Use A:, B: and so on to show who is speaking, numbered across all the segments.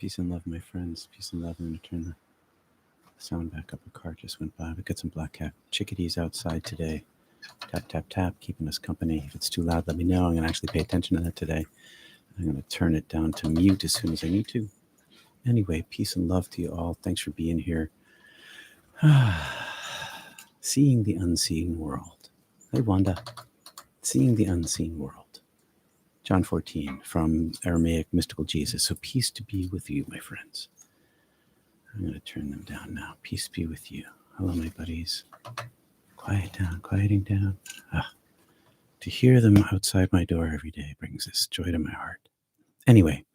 A: Peace and love, my friends. Peace and love. I'm going to turn the sound back up. A car just went by. We've got some black cat chickadees outside today. Tap, tap, tap, keeping us company. If it's too loud, let me know. I'm going to actually pay attention to that today. I'm going to turn it down to mute as soon as I need to. Anyway, peace and love to you all. Thanks for being here. Seeing the unseen world. Hey, Wanda. Seeing the unseen world. John 14 from Aramaic Mystical Jesus. So peace to be with you, my friends. I'm going to turn them down now. Peace be with you. Hello, my buddies. Quiet down, quieting down. To hear them outside my door every day brings this joy to my heart. Anyway,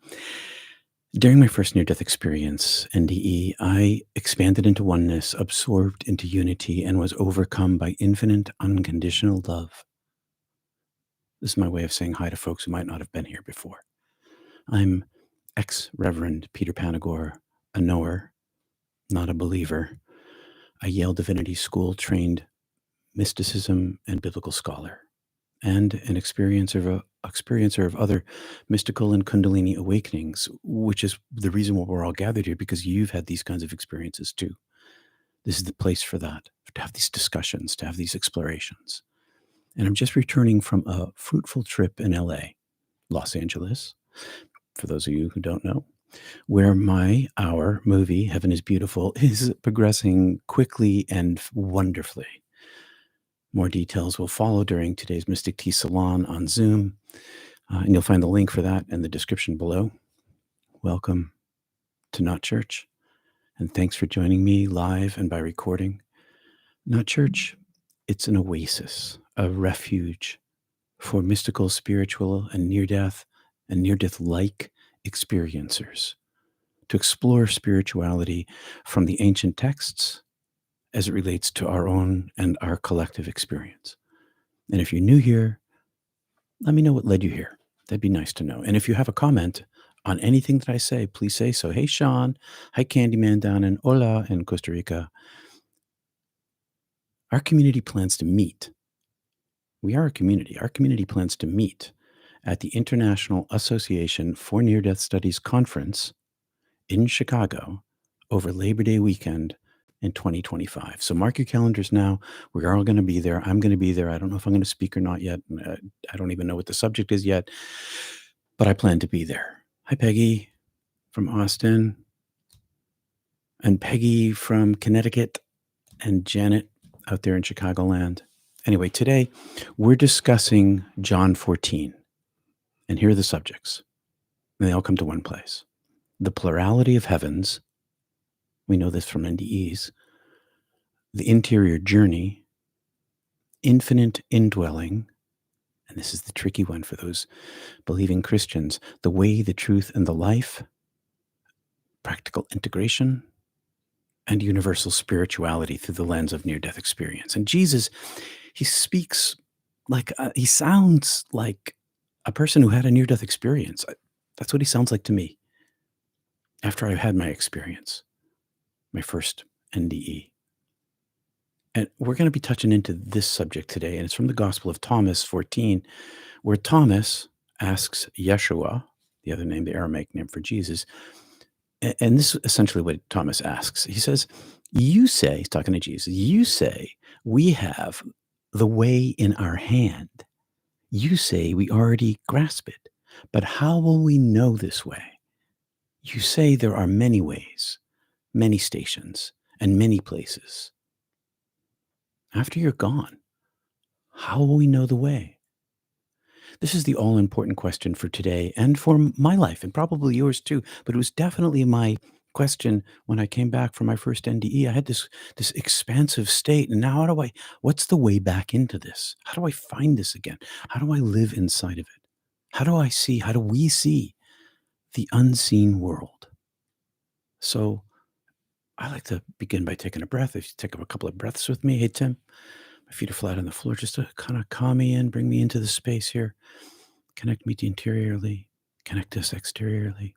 A: during my first near-death experience, NDE, I expanded into oneness, absorbed into unity, and was overcome by infinite, unconditional love. This is my way of saying hi to folks who might not have been here before. I'm ex-Reverend Peter Panagore, a knower, not a believer, a Yale Divinity School trained mysticism and biblical scholar, and an experiencer of other mystical and Kundalini awakenings, which is the reason why we're all gathered here, because you've had these kinds of experiences too. This is the place for that, to have these discussions, to have these explorations. And I'm just returning from a fruitful trip in LA, Los Angeles, for those of you who don't know, where our movie, Heaven is Beautiful, is progressing quickly and wonderfully. More details will follow during today's Mystic Tea Salon on Zoom, and you'll find the link for that in the description below. Welcome to Not Church, and thanks for joining me live and by recording. Not Church, it's an oasis, a refuge for mystical, spiritual, and near-death and near-death-like experiencers to explore spirituality from the ancient texts as it relates to our own and our collective experience. And if you're new here, let me know what led you here. That'd be nice to know. And if you have a comment on anything that I say, please say so. Hey, Sean. Hi, Candyman down in Hola in Costa Rica. Our community plans to meet. We are a community. Our community plans to meet at the International Association for Near-Death Studies Conference in Chicago over Labor Day weekend in 2025. So mark your calendars now. We're all going to be there. I'm going to be there. I don't know if I'm going to speak or not yet. I don't even know what the subject is yet, but I plan to be there. Hi, Peggy from Austin, and Peggy from Connecticut, and Janet out there in Chicagoland. Anyway, today we're discussing John 14, and here are the subjects. And they all come to one place. The plurality of heavens. We know this from NDEs. The interior journey, infinite indwelling, and this is the tricky one for those believing Christians, the way, the truth, and the life, practical integration, and universal spirituality through the lens of near-death experience. And Jesus, he speaks like, he sounds like a person who had a near-death experience. That's what he sounds like to me after I had my experience, my first NDE. And we're going to be touching into this subject today, and it's from the Gospel of Thomas 14, where Thomas asks Yeshua, the other name, the Aramaic name for Jesus, and this is essentially what Thomas asks. He says, you say, he's talking to Jesus, you say we have the way in our hand. You say we already grasp it, but how will we know this way? You say there are many ways, many stations, and many places. After you're gone, how will we know the way? This is the all-important question for today and for my life, and probably yours too, but it was definitely my question when I came back from my first NDE. I had this expansive state, and now what's the way back into this? How do I find this again? How do I live inside of it? How do we see the unseen world? So I like to begin by taking a breath. If you take a couple of breaths with me, hey, Tim. My feet are flat on the floor, just to kind of calm me in, bring me into the space here. Connect me to interiorly, connect us exteriorly.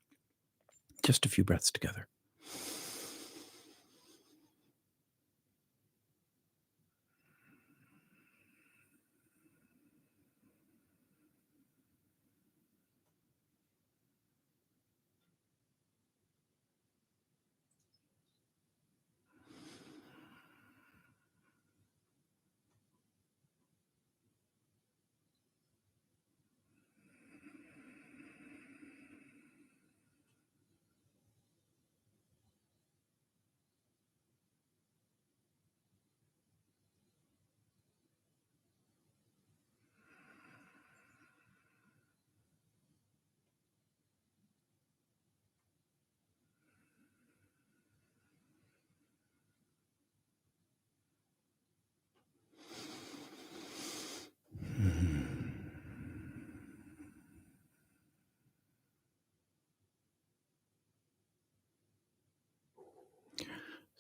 A: Just a few breaths together.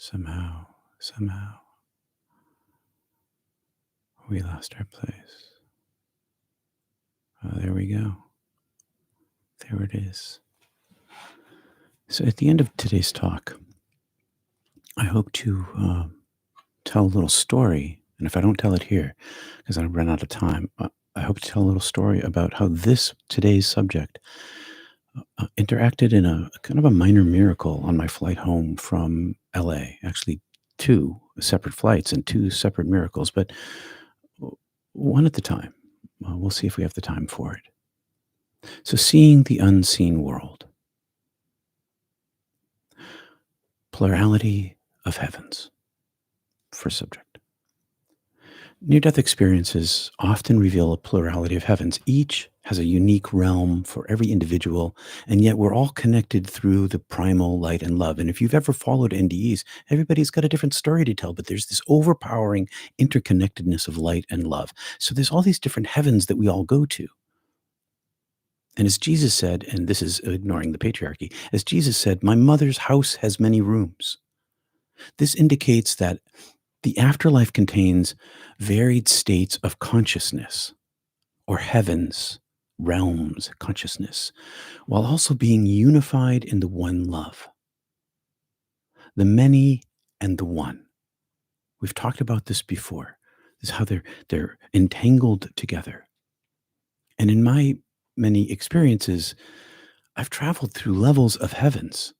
A: Somehow, we lost our place. Oh, there we go. There it is. So at the end of today's talk, I hope to tell a little story. And if I don't tell it here, because I run out of time, I hope to tell a little story about how today's subject interacted in a kind of a minor miracle on my flight home from LA. Actually, two separate flights and two separate miracles, but one at the time. We'll see if we have the time for it. So, seeing the unseen world, plurality of heavens, first subject. Near death experiences often reveal a plurality of heavens. Each has a unique realm for every individual, and yet we're all connected through the primal light and love. And if you've ever followed NDEs, everybody's got a different story to tell, but there's this overpowering interconnectedness of light and love. So there's all these different heavens that we all go to. And as Jesus said, and this is ignoring the patriarchy, as Jesus said, my mother's house has many rooms. This indicates that the afterlife contains varied states of consciousness, or heavens, realms, consciousness, while also being unified in the one love, the many and the one. We've talked about this before. This is how they're entangled together. And in my many experiences, I've traveled through levels of heavens,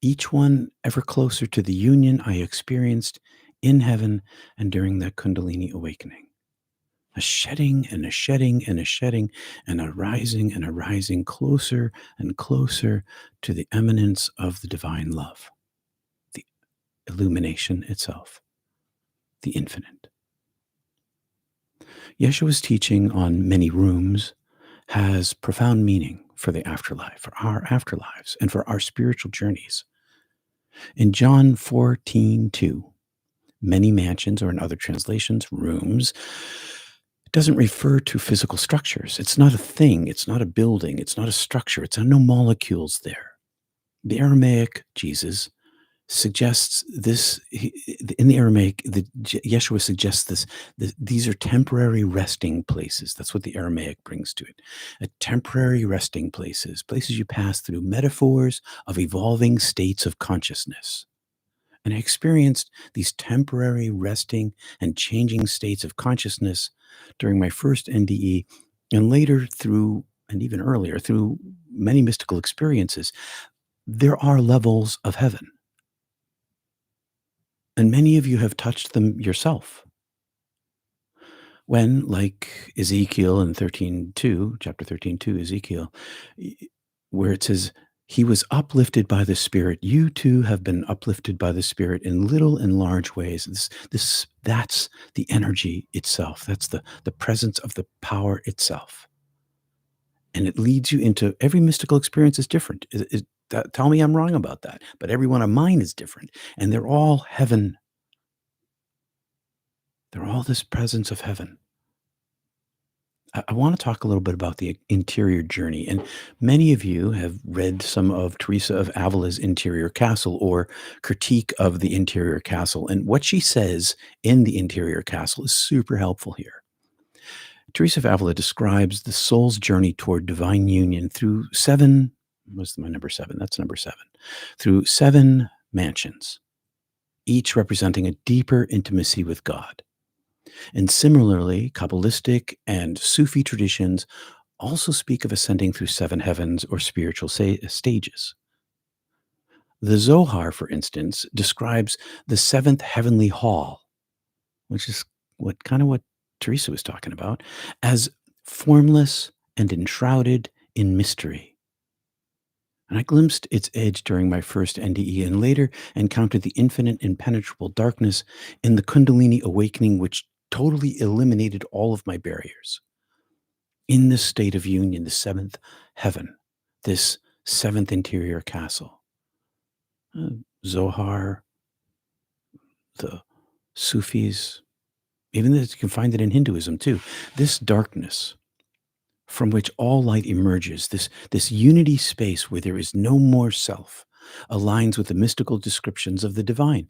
A: each one ever closer to the union I experienced in heaven and during that Kundalini awakening. A shedding and a shedding and a shedding and a rising closer and closer to the eminence of the divine love, the illumination itself, the infinite. Yeshua's teaching on many rooms has profound meaning for the afterlife, for our afterlives, and for our spiritual journeys. In John 14:2, many mansions, or in other translations, rooms, doesn't refer to physical structures. It's not a thing. It's not a building. It's not a structure. It's no molecules there. The Aramaic Jesus suggests this in the Aramaic. Yeshua suggests these are temporary resting places. That's what the Aramaic brings to it. A temporary resting places you pass through, metaphors of evolving states of consciousness. And I experienced these temporary resting and changing states of consciousness during my first NDE, and later through, and even earlier, through many mystical experiences. There are levels of heaven. And many of you have touched them yourself. When, like Ezekiel in chapter 13:2, Ezekiel, where it says, he was uplifted by the Spirit. You too have been uplifted by the Spirit in little and large ways. That's the energy itself. That's the presence of the power itself. And it leads you into every mystical experience is different. Tell me I'm wrong about that. But every one of mine is different. And they're all heaven. They're all this presence of heaven. I want to talk a little bit about the interior journey. And many of you have read some of Teresa of Avila's Interior Castle, or critique of the Interior Castle. And what she says in the Interior Castle is super helpful here. Teresa of Avila describes the soul's journey toward divine union through what's my number seven? That's number seven. Through 7 mansions, each representing a deeper intimacy with God. And similarly, Kabbalistic and Sufi traditions also speak of ascending through 7 heavens or spiritual stages. The Zohar, for instance, describes the 7th heavenly hall, which is what Teresa was talking about, as formless and enshrouded in mystery. And I glimpsed its edge during my first NDE, and later encountered the infinite impenetrable darkness in the Kundalini awakening, which totally eliminated all of my barriers. In this state of union, the 7th heaven, this 7th interior castle. Zohar, the Sufis, even you can find it in Hinduism too. This darkness from which all light emerges, this unity space where there is no more self, aligns with the mystical descriptions of the divine.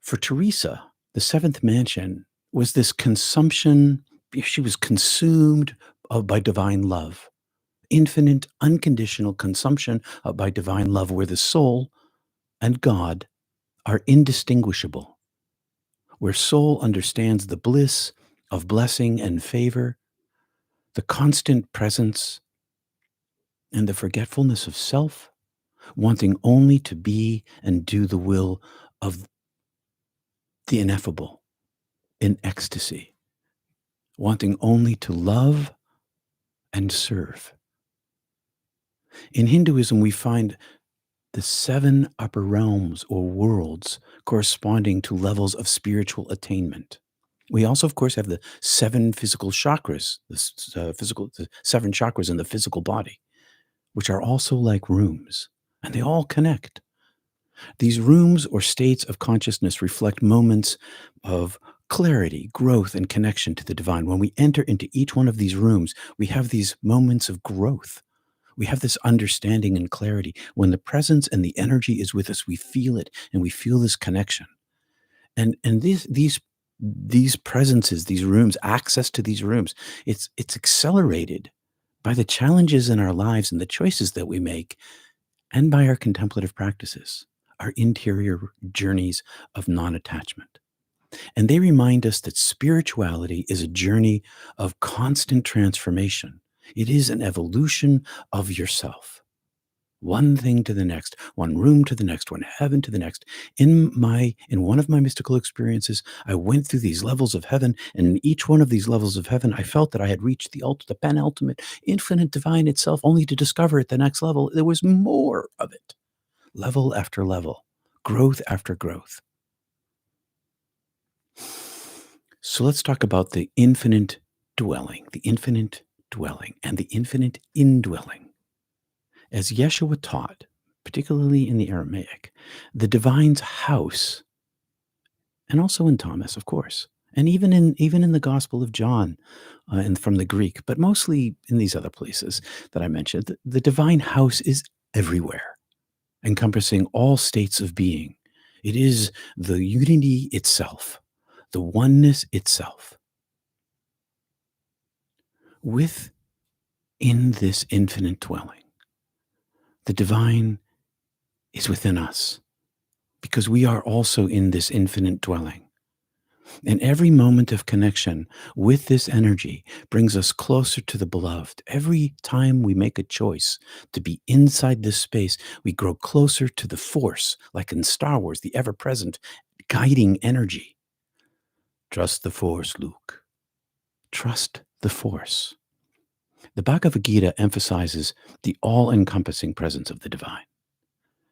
A: For Teresa, the seventh mansion was this consumption. She was consumed by divine love, infinite, unconditional consumption by divine love, where the soul and God are indistinguishable, where soul understands the bliss of blessing and favor, the constant presence and the forgetfulness of self, wanting only to be and do the will of the ineffable in ecstasy, wanting only to love and serve. In Hinduism, we find the seven upper realms or worlds corresponding to levels of spiritual attainment. We also, of course, have the seven physical chakras, the seven chakras in the physical body, which are also like rooms, and they all connect. These rooms or states of consciousness reflect moments of clarity, growth, and connection to the divine. When we enter into each one of these rooms, we have these moments of growth. We have this understanding and clarity. When the presence and the energy is with us, we feel it and we feel this connection. And these presences, these rooms, access to these rooms, it's accelerated by the challenges in our lives and the choices that we make, and by our contemplative practices, our interior journeys of non-attachment. And they remind us that spirituality is a journey of constant transformation. It is an evolution of yourself. One thing to the next, one room to the next, one heaven to the next. In one of my mystical experiences, I went through these levels of heaven, and in each one of these levels of heaven, I felt that I had reached the penultimate, infinite divine itself, only to discover at the next level there was more of it, level after level, growth after growth. So let's talk about the infinite dwelling, and the infinite indwelling. As Yeshua taught, particularly in the Aramaic, the divine's house, and also in Thomas, of course, and even in the Gospel of John, and from the Greek, but mostly in these other places that I mentioned, the divine house is everywhere, encompassing all states of being. It is the unity itself, the oneness itself. Within this infinite dwelling, the divine is within us, because we are also in this infinite dwelling. And every moment of connection with this energy brings us closer to the beloved. Every time we make a choice to be inside this space, we grow closer to the force, like in Star Wars, the ever-present guiding energy. Trust the force, Luke. Trust the force. The Bhagavad Gita emphasizes the all-encompassing presence of the divine.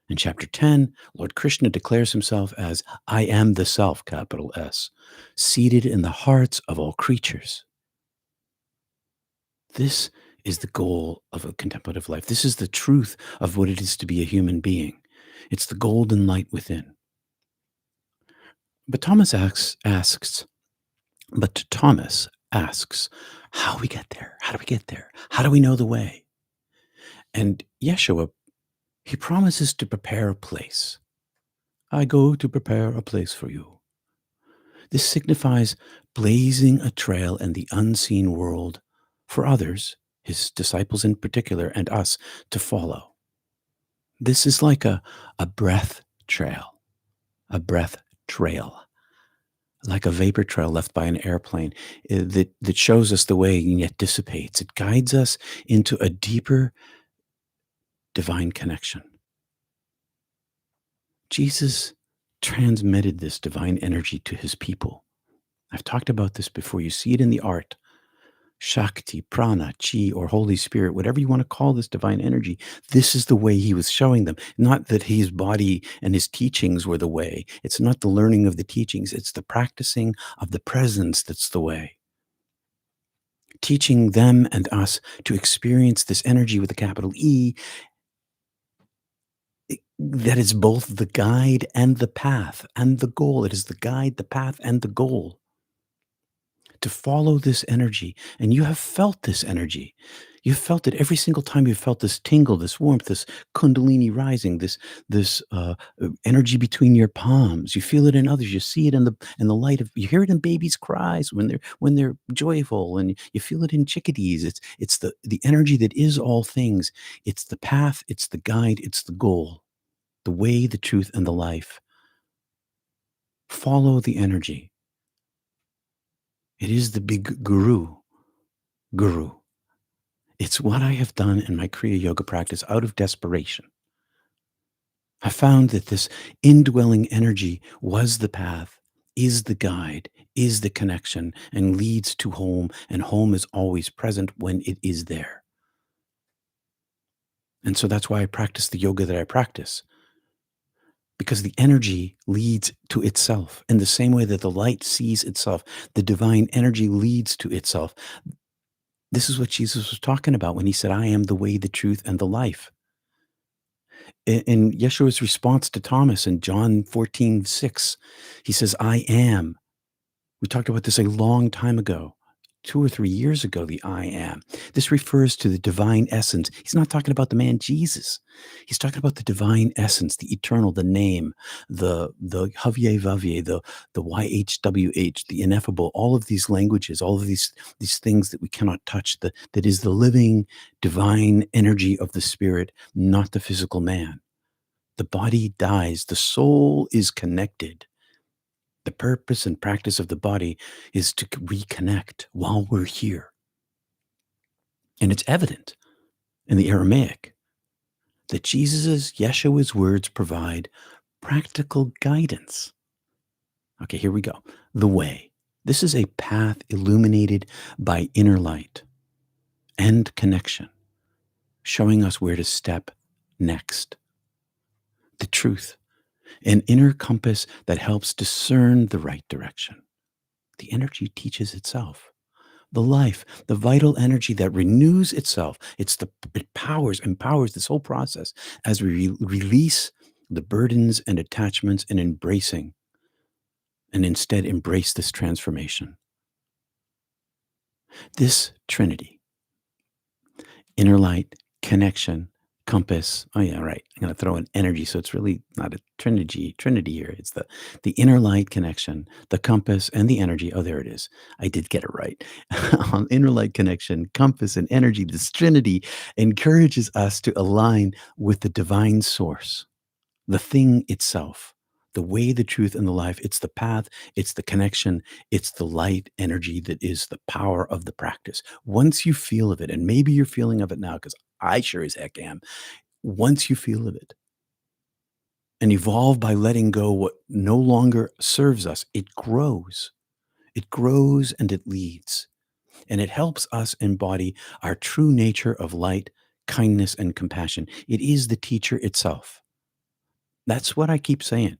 A: In chapter 10, Lord Krishna declares himself as I am the self, capital S, seated in the hearts of all creatures. This is the goal of a contemplative life. This is the truth of what it is to be a human being. It's the golden light within. But Thomas asks, how we get there? How do we get there? How do we know the way? And Yeshua, he promises to prepare a place. I go to prepare a place for you. This signifies blazing a trail in the unseen world for others, his disciples in particular, and us to follow. This is like a breath trail, like a vapor trail left by an airplane that shows us the way and yet dissipates. It guides us into a deeper divine connection. Jesus transmitted this divine energy to his people. I've talked about this before. You see it in the art. Shakti, prana, chi, or Holy Spirit, whatever you want to call this divine energy, this is the way he was showing them. Not that his body and his teachings were the way. It's not the learning of the teachings. It's the practicing of the presence that's the way. Teaching them and us to experience this energy with a capital E that is both the guide and the path and the goal. It is the guide, the path, and the goal. to follow this energy. And you have felt this energy. You've felt it every single time you've felt this tingle, this warmth, this kundalini rising, this energy between your palms. You feel it in others. You see it in the light of. You hear it in babies' cries when they're joyful, and you feel it in chickadees. It's the energy that is all things. It's the path. It's the guide. It's the goal. The way, the truth, and the life. Follow the energy. It is the big guru. Guru. It's what I have done in my Kriya Yoga practice out of desperation. I found that this indwelling energy was the path, is the guide, is the connection, and leads to home, and home is always present when it is there. And so that's why I practice the yoga that I practice, because the energy leads to itself in the same way that the light sees itself. The divine energy leads to itself. This is what Jesus was talking about when he said, I am the way, the truth, and the life. In Yeshua's response to Thomas in John 14:6, he says, I am. We talked about this a long time ago, 2 or 3 years ago, the I am. This refers to the divine essence. He's not talking about the man Jesus. He's talking about the divine essence, the eternal, the name, the Havye Vavye, the YHWH, the ineffable, all of these languages, all of these things that we cannot touch, that is the living divine energy of the spirit, not the physical man. The body dies. The soul is connected. The purpose and practice of the body is to reconnect while we're here. And it's evident in the Aramaic that Yeshua's words provide practical guidance. Okay, here we go. The way. This is a path illuminated by inner light and connection, showing us where to step next. The truth. An inner compass that helps discern the right direction. The energy teaches itself. The life, the vital energy that renews itself. It empowers this whole process as we release the burdens and attachments and instead embrace this transformation. This Trinity, inner light, connection, compass. Oh yeah, right. I'm going to throw in energy, so it's really not a trinity here. It's the inner light connection, the compass, and the energy. Oh, there it is. I did get it right. Inner light connection, compass, and energy. This Trinity encourages us to align with the divine source, the thing itself, the way, the truth, and the life. It's the path. It's the connection. It's the light energy that is the power of the practice. Once you feel of it, and maybe you're feeling of it now, because I sure as heck am. Once you feel of it and evolve by letting go what no longer serves us, it grows. It grows and it leads. And it helps us embody our true nature of light, kindness, and compassion. It is the teacher itself. That's what I keep saying.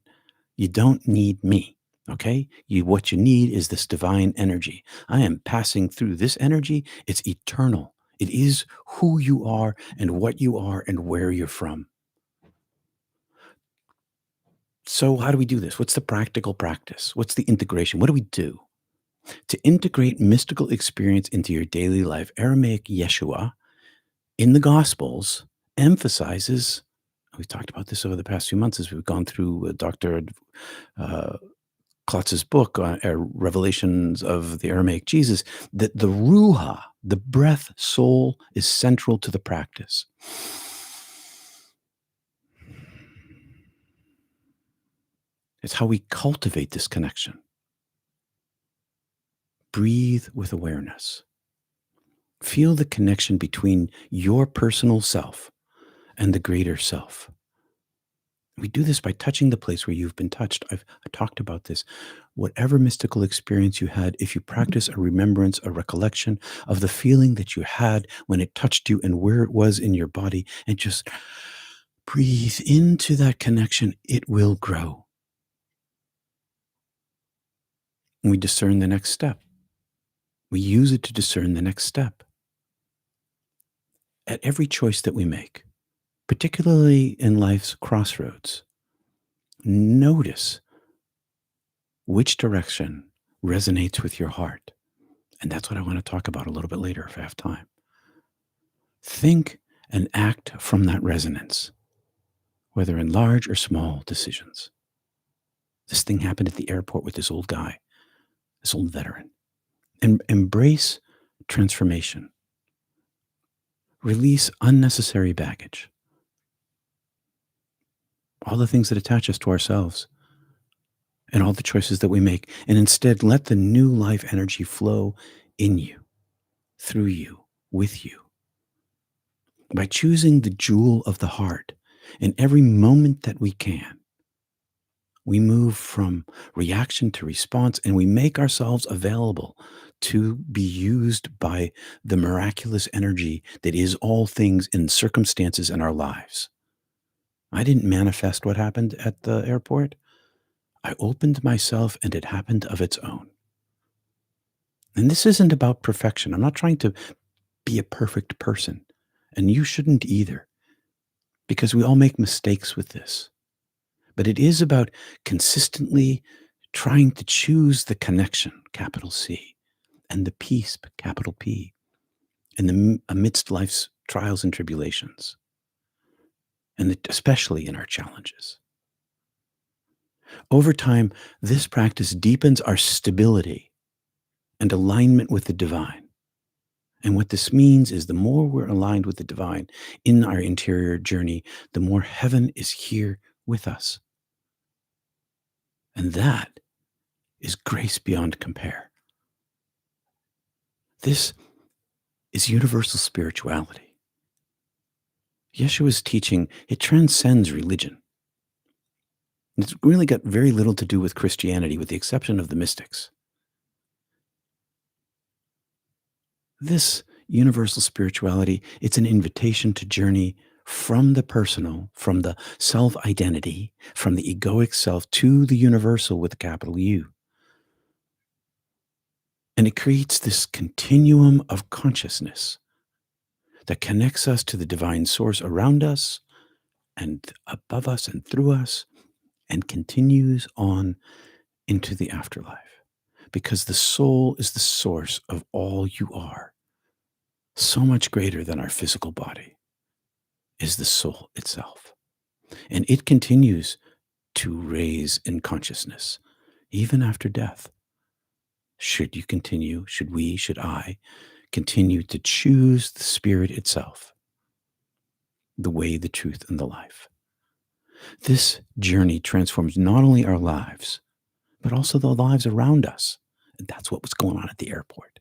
A: You don't need me. Okay? What you need is this divine energy. I am passing through this energy. It's eternal. It is who you are and what you are and where you're from. So how do we do this? What's the practical practice? What's the integration? What do we do? To integrate mystical experience into your daily life, Aramaic Yeshua in the Gospels emphasizes, we've talked about this over the past few months as we've gone through Dr. Klotz's book, Revelations of the Aramaic Jesus, that the Ruha, the breath, soul, is central to the practice. It's how we cultivate this connection. Breathe with awareness. Feel the connection between your personal self and the greater self. We do this by touching the place where you've been touched. I talked about this. Whatever mystical experience you had, if you practice a remembrance, a recollection of the feeling that you had when it touched you and where it was in your body, and just breathe into that connection, it will grow. And we discern the next step. We use it to discern the next step. At every choice that we make, particularly in life's crossroads, notice which direction resonates with your heart. And that's what I want to talk about a little bit later if I have time. Think and act from that resonance, whether in large or small decisions. This thing happened at the airport with this old guy, this old veteran. And embrace transformation. Release unnecessary baggage. All the things that attach us to ourselves and all the choices that we make. And instead, let the new life energy flow in you, through you, with you. By choosing the jewel of the heart in every moment that we can, we move from reaction to response, and we make ourselves available to be used by the miraculous energy that is all things in circumstances in our lives. I didn't manifest what happened at the airport. I opened myself and it happened of its own. And this isn't about perfection. I'm not trying to be a perfect person. And you shouldn't either, because we all make mistakes with this. But it is about consistently trying to choose the connection, capital C, and the peace, capital P, amidst life's trials and tribulations, and especially in our challenges. Over time, this practice deepens our stability and alignment with the divine. And what this means is the more we're aligned with the divine in our interior journey, the more heaven is here with us. And that is grace beyond compare. This is universal spirituality. Yeshua's teaching, it transcends religion. It's really got very little to do with Christianity, with the exception of the mystics. This universal spirituality, it's an invitation to journey from the personal, from the self-identity, from the egoic self to the universal with a capital U. And it creates this continuum of consciousness that connects us to the divine source around us and above us and through us, and continues on into the afterlife. Because the soul is the source of all you are. So much greater than our physical body is the soul itself. And it continues to raise in consciousness, even after death. Should you continue, should I continue to choose the spirit itself, the way, the truth, and the life. This journey transforms not only our lives, but also the lives around us. And that's what was going on at the airport.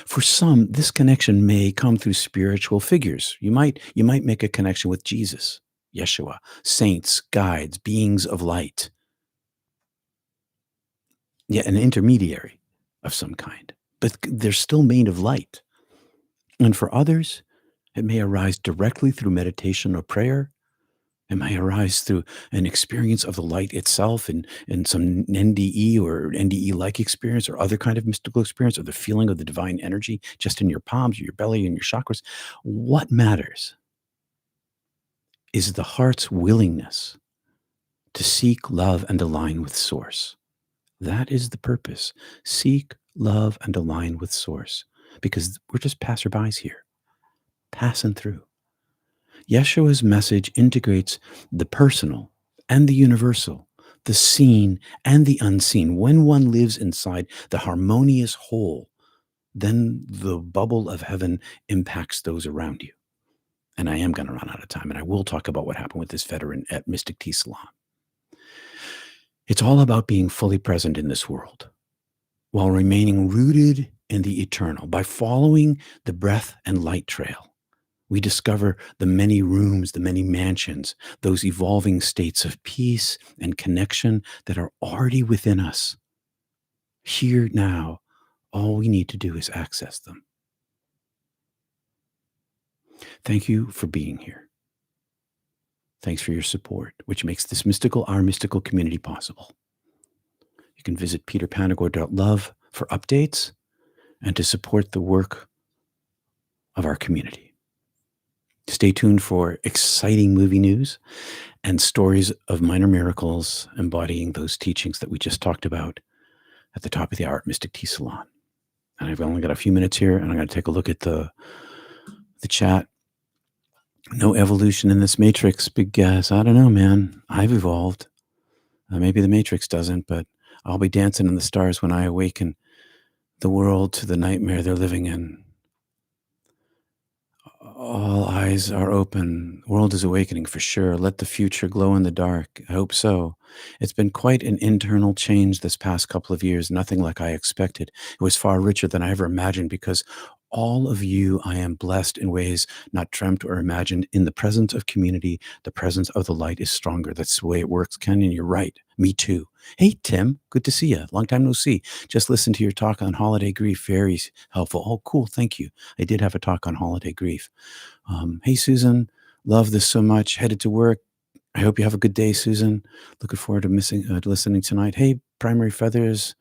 A: For some, this connection may come through spiritual figures. You might make a connection with Jesus, Yeshua, saints, guides, beings of light. Yeah, an intermediary of some kind, but they're still made of light. And for others, it may arise directly through meditation or prayer. It may arise through an experience of the light itself in some NDE or NDE-like experience or other kind of mystical experience, or the feeling of the divine energy just in your palms or your belly and your chakras. What matters is the heart's willingness to seek, love, and align with Source. That is the purpose. Seek, love, and align with Source. Because we're just passerbys here, passing through. Yeshua's message integrates the personal and the universal, the seen and the unseen. When one lives inside the harmonious whole, then the bubble of heaven impacts those around you. And I am going to run out of time, and I will talk about what happened with this veteran at Mystic Tea Salon. It's all about being fully present in this world while remaining rooted in the eternal. By following the breath and light trail, we discover the many rooms, the many mansions, those evolving states of peace and connection that are already within us. Here now, all we need to do is access them. Thank you for being here. Thanks for your support, which makes this our mystical community possible. You can visit peterpanagore.love for updates and to support the work of our community. Stay tuned for exciting movie news and stories of minor miracles embodying those teachings that we just talked about at the top of the hour at Mystic Tea Salon. And I've only got a few minutes here, and I'm going to take a look at the chat. No evolution in this matrix, big gas. I don't know, man. I've evolved. Maybe the matrix doesn't, but I'll be dancing in the stars when I awaken the world to the nightmare they're living in. All eyes are open. The world is awakening for sure. Let the future glow in the dark. I hope so. It's been quite an internal change this past couple of years, nothing like I expected. It was far richer than I ever imagined because all of you, I am blessed in ways not dreamt or imagined. In the presence of community, the presence of the light is stronger. That's the way it works, Ken, and you're right. Me too. Hey, Tim, good to see you. Long time no see. Just listened to your talk on holiday grief. Very helpful. Oh, cool. Thank you. I did have a talk on holiday grief. Hey, Susan, love this so much. Headed to work. I hope you have a good day, Susan. Looking forward to listening tonight. Hey, Primary Feathers.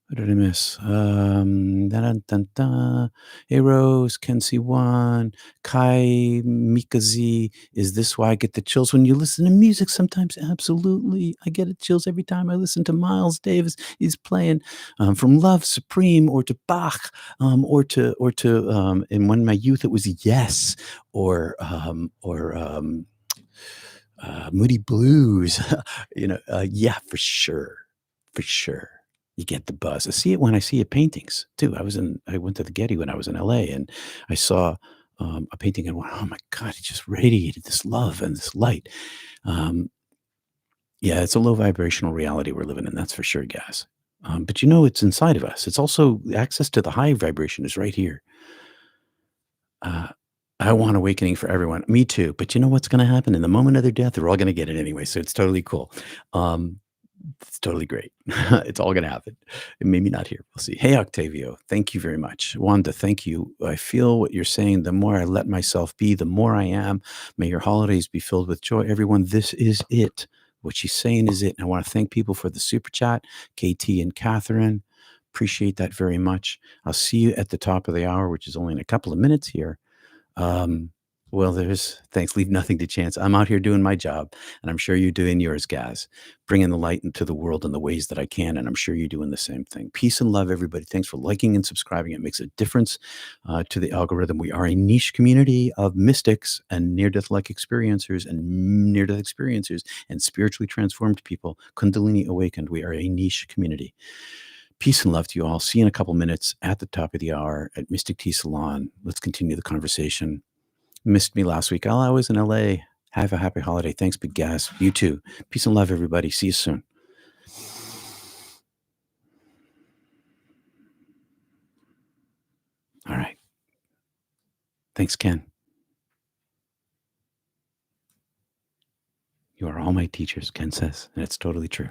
A: What did I miss? Dun, dun, dun. Hey, Rose, Kenzie One, Kai Mikazi. Is this why I get the chills when you listen to music sometimes? Absolutely. I get the chills every time I listen to Miles Davis. He's playing from Love Supreme or to Bach or to in one of my youth, it was Yes or Moody Blues. Yeah, for sure. For sure. You get the buzz. I see it when I see paintings too. I went to the Getty when I was in LA and I saw a painting and went, oh my God, it just radiated this love and this light. Um, yeah, it's a low vibrational reality we're living in. That's for sure, guys. But it's inside of us. It's also access to the high vibration is right here. Uh, I want awakening for everyone. Me too. But you know what's going to happen in the moment of their death? They're all going to get it anyway. So it's totally cool. Um, it's totally great. It's all going to happen. Maybe not here. We'll see. Hey, Octavio, thank you very much. Wanda, thank you. I feel what you're saying. The more I let myself be, the more I am. May your holidays be filled with joy. Everyone, this is it. What she's saying is it. And I want to thank people for the super chat, KT and Catherine. Appreciate that very much. I'll see you at the top of the hour, which is only in a couple of minutes here. Well, there's thanks. Leave nothing to chance. I'm out here doing my job, and I'm sure you're doing yours, guys. Bringing the light into the world in the ways that I can, and I'm sure you're doing the same thing. Peace and love, everybody. Thanks for liking and subscribing. It makes a difference to the algorithm. We are a niche community of mystics and near-death-like experiencers and spiritually transformed people, Kundalini awakened. We are a niche community. Peace and love to you all. See you in a couple minutes at the top of the hour at Mystic Tea Salon. Let's continue the conversation. Missed me last week. I was in LA. Have a happy holiday. Thanks, Big Gas. You too. Peace and love, everybody. See you soon. All right. Thanks, Ken. You are all my teachers, Ken says, and it's totally true.